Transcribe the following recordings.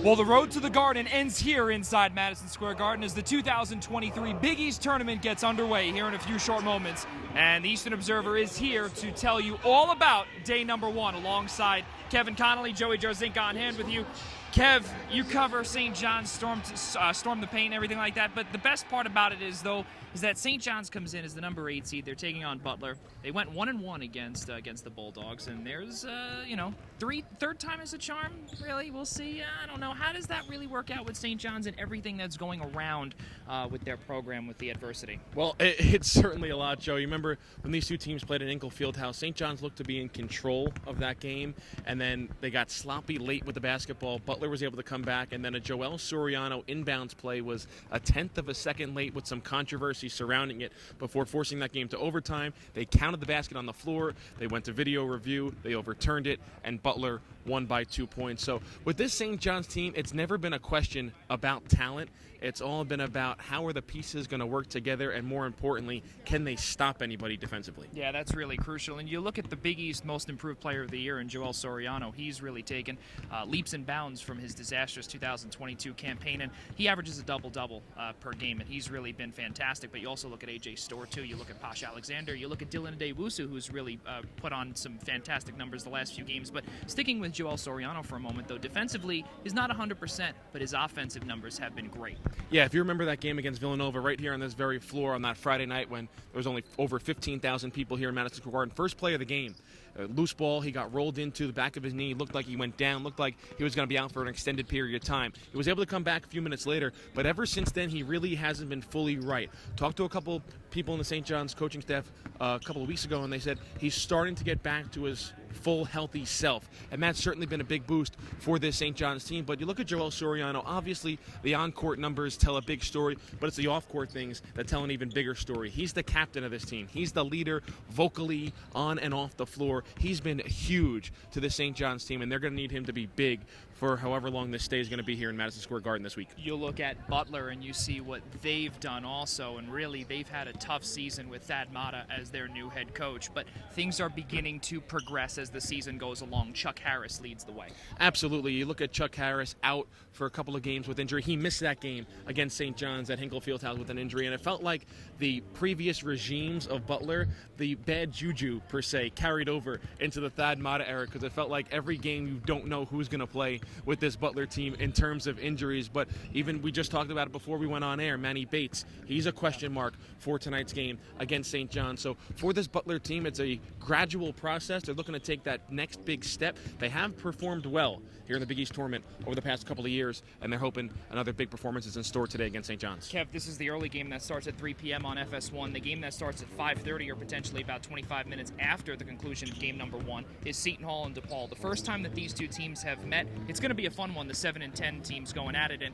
Well, the road to the Garden ends here inside Madison Square Garden as the 2023 Big East Tournament gets underway here in a few short moments. And the Eastern Observer is here to tell you all about day number one alongside Kevin Connelly, Joey Jarzynka on hand with you. Kev, you cover St. John's, Storm the Paint, everything like that. But the best part about it is that St. John's comes in as the number 8 seed. They're taking on Butler. They went 1-1 against the Bulldogs, and there's third time is a charm. Really, we'll see. I don't know. How does that really work out with St. John's and everything that's going around with their program with the adversity? Well, it's certainly a lot, Joe. You remember when these two teams played at Inkle Fieldhouse, St. John's looked to be in control of that game, and then they got sloppy late with the basketball. Butler was able to come back, and then a Joel Soriano inbounds play was a tenth of a second late with some controversy surrounding it before forcing that game to overtime. They counted the basket on the floor. They went to video review. They overturned it, and Butler won by 2 points. So with this St. John's team, it's never been a question about talent. It's all been about how are the pieces going to work together, and more importantly, can they stop anybody defensively? Yeah, that's really crucial. And you look at the Big East Most Improved Player of the Year in Joel Soriano. He's really taken leaps and bounds from his disastrous 2022 campaign, and he averages a double-double per game, and he's really been fantastic. But you also look at A.J. Storr, too. You look at Posh Alexander. You look at Dylan Adewusu, who's really put on some fantastic numbers the last few games. But sticking with Joel Soriano for a moment, though, defensively, he's not 100%, but his offensive numbers have been great. Yeah, if you remember that game against Villanova right here on this very floor on that Friday night when there was only over 15,000 people here in Madison Square Garden, first play of the game, loose ball, he got rolled into the back of his knee, looked like he went down, looked like he was going to be out for an extended period of time. He was able to come back a few minutes later, but ever since then, he really hasn't been fully right. Talked to a couple people in the St. John's coaching staff a couple of weeks ago, and they said he's starting to get back to his full, healthy self, and that's certainly been a big boost for this St. John's team. But you look at Joel Soriano, obviously the on-court numbers tell a big story, but it's the off-court things that tell an even bigger story. He's the captain of this team. He's the leader vocally on and off the floor. He's been huge to the St. John's team, and they're going to need him to be big for however long this stay is going to be here in Madison Square Garden this week. You look at Butler and you see what they've done also, and really they've had a tough season with Thad Matta as their new head coach, but things are beginning to progress as the season goes along. Chuck Harris leads the way. Absolutely. You look at Chuck Harris out for a couple of games with injury. He missed that game against St. John's at Hinkle Fieldhouse with an injury, and it felt like the previous regimes of Butler, the bad juju, per se, carried over into the Thad Matta era, because it felt like every game you don't know who's going to play with this Butler team in terms of injuries. But even we just talked about it before we went on air, Manny Bates, he's a question mark for tonight's game against St. John. So for this Butler team, it's a gradual process. They're looking to take that next big step. They have performed well here in the Big East Tournament over the past couple of years, and they're hoping another big performance is in store today against St. John's. Kev, this is the early game that starts at 3 p.m. on FS1. The game that starts at 5:30, or potentially about 25 minutes after the conclusion of game number 1, is Seton Hall and DePaul. The first time that these two teams have met, it's going to be a fun one. The 7 and 10 teams going at it, and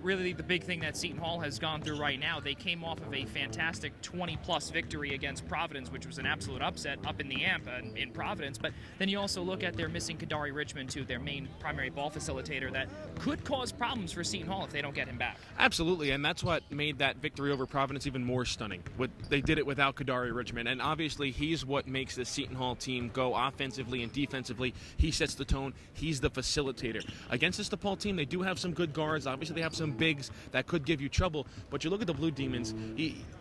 really the big thing that Seton Hall has gone through right now, they came off of a fantastic 20-plus victory against Providence, which was an absolute upset up in the AMP in Providence. But then you also look at they're missing Kadari Richmond, too, their main primary ball facilitator, that could cause problems for Seton Hall if they don't get him back. Absolutely, and that's what made that victory over Providence even more stunning. They did it without Kadari Richmond, and obviously he's what makes the Seton Hall team go offensively and defensively. He sets the tone. He's the facilitator. Against this DePaul team, they do have some good guards. Obviously, they have some bigs that could give you trouble, but you look at the Blue Demons,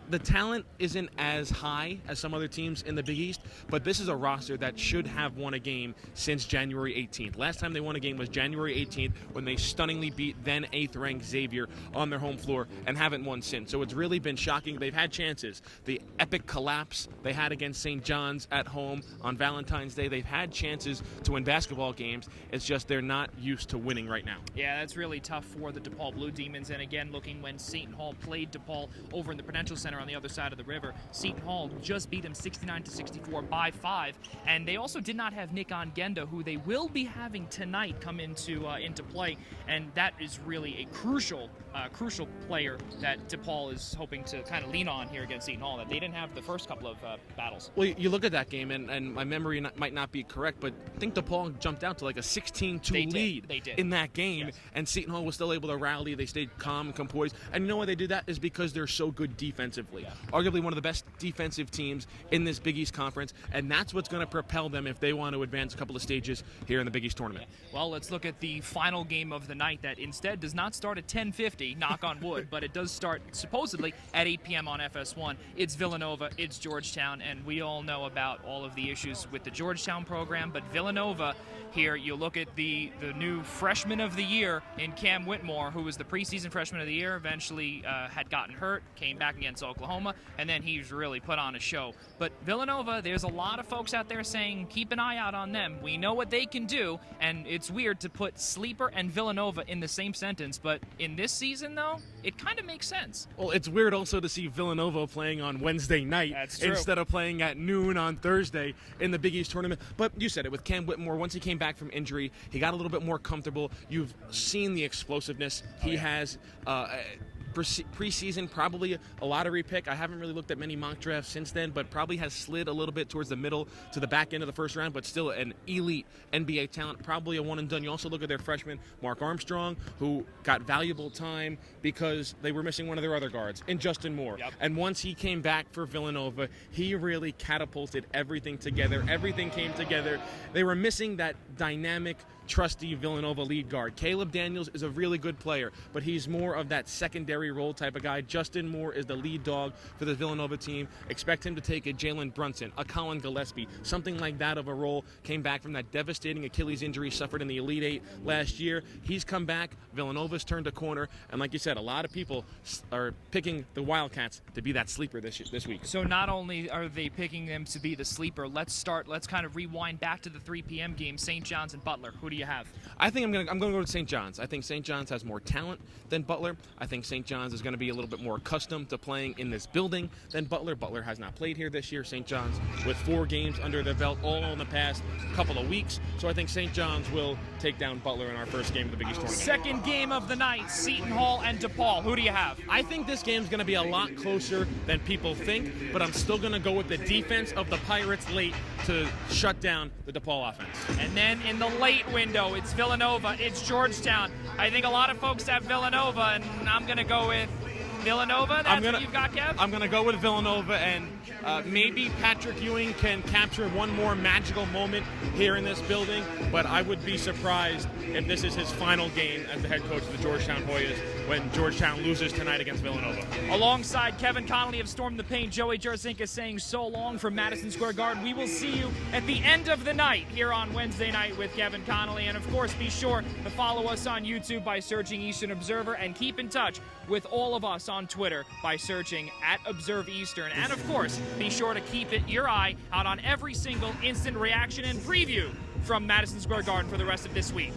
the talent isn't as high as some other teams in the Big East, but this is a roster that should have won a game since January 18th. Last time they won a game was January 18th when they stunningly beat then 8th-ranked Xavier on their home floor and haven't won since. So it's really been shocking. They've had chances. The epic collapse they had against St. John's at home on Valentine's Day, they've had chances to win basketball games. It's just they're not used to winning right now. Yeah, that's really tough for the DePaul Blue Demons. And again, looking when Seton Hall played DePaul over in the Prudential Center on the other side of the river, Seton Hall just beat them 69-64 by 5. And they also did not have Nick Ongenda, who they will be having tonight come into play. And that is really a crucial player that DePaul is hoping to kind of lean on here against Seton Hall, that they didn't have the first couple of battles. Well, you look at that game, and my memory might not be correct, but I think DePaul jumped out to like a 16-2 lead in that game, yes. And Seton Hall was still able to rally. They stayed calm and composed. And you know why they did that is because they're so good defensively. defensively. Arguably one of the best defensive teams in this Big East Conference, and that's what's going to propel them if they want to advance a couple of stages here in the Big East tournament. Well, let's look at the final game of the night that instead does not start at 10:50, knock on wood, but it does start supposedly at 8 p.m. on FS1. It's Villanova, it's Georgetown, and we all know about all of the issues with the Georgetown program, but Villanova here, you look at the new freshman of the year in Cam Whitmore, who was the preseason freshman of the year, eventually had gotten hurt, came back against Oklahoma, and then he's really put on a show. But Villanova, there's a lot of folks out there saying keep an eye out on them. We know what they can do, and it's weird to put Sleeper and Villanova in the same sentence, but in this season, though, it kind of makes sense. Well, it's weird also to see Villanova playing on Wednesday night instead of playing at noon on Thursday in the Big East tournament. But you said it, with Cam Whitmore, once he came back from injury, he got a little bit more comfortable. You've seen the explosiveness he has. Preseason, probably a lottery pick. I haven't really looked at many mock drafts since then, but probably has slid a little bit towards the middle to the back end of the first round, but still an elite NBA talent, probably a one and done. You also look at their freshman, Mark Armstrong, who got valuable time because they were missing one of their other guards, in Justin Moore. And once he came back for Villanova, he really catapulted everything together. Everything came together. They were missing that dynamic, trusty Villanova lead guard. Caleb Daniels is a really good player, but he's more of that secondary role type of guy. Justin Moore is the lead dog for the Villanova team. Expect him to take a Jalen Brunson, a Colin Gillespie, something like that of a role. Came back from that devastating Achilles injury suffered in the Elite Eight last year. He's come back. Villanova's turned a corner, and like you said, a lot of people are picking the Wildcats to be that sleeper this week. So not only are they picking them to be the sleeper, let's kind of rewind back to the 3 p.m. game, St. John's and Butler. Who do you have? I think I'm going to go to St. John's. I think St. John's has more talent than Butler. I think St. John's is going to be a little bit more accustomed to playing in this building than Butler. Butler has not played here this year. St. John's with 4 games under their belt all in the past couple of weeks. So I think St. John's will take down Butler in our first game of the Big East tournament. Second game of the night, Seton Hall and DePaul. Who do you have? I think this game's going to be a lot closer than people think, but I'm still going to go with the defense of the Pirates late to shut down the DePaul offense. And then in the late window, it's Villanova, it's Georgetown. I think a lot of folks have Villanova, and I'm going to go with Villanova. That's what you've got, Kev? I'm going to go with Villanova, and maybe Patrick Ewing can capture one more magical moment here in this building, but I would be surprised if this is his final game as the head coach of the Georgetown Hoyas when Georgetown loses tonight against Villanova. Alongside Kevin Connelly of Storm the Paint, Joey Jarzynka saying so long from Madison Square Garden. We will see you at the end of the night here on Wednesday night with Kevin Connelly. And of course, be sure to follow us on YouTube by searching Eastern Observer, and keep in touch with all of us on Twitter by searching @ObserveEastern. And of course, be sure to keep your eye out on every single instant reaction and preview from Madison Square Garden for the rest of this week.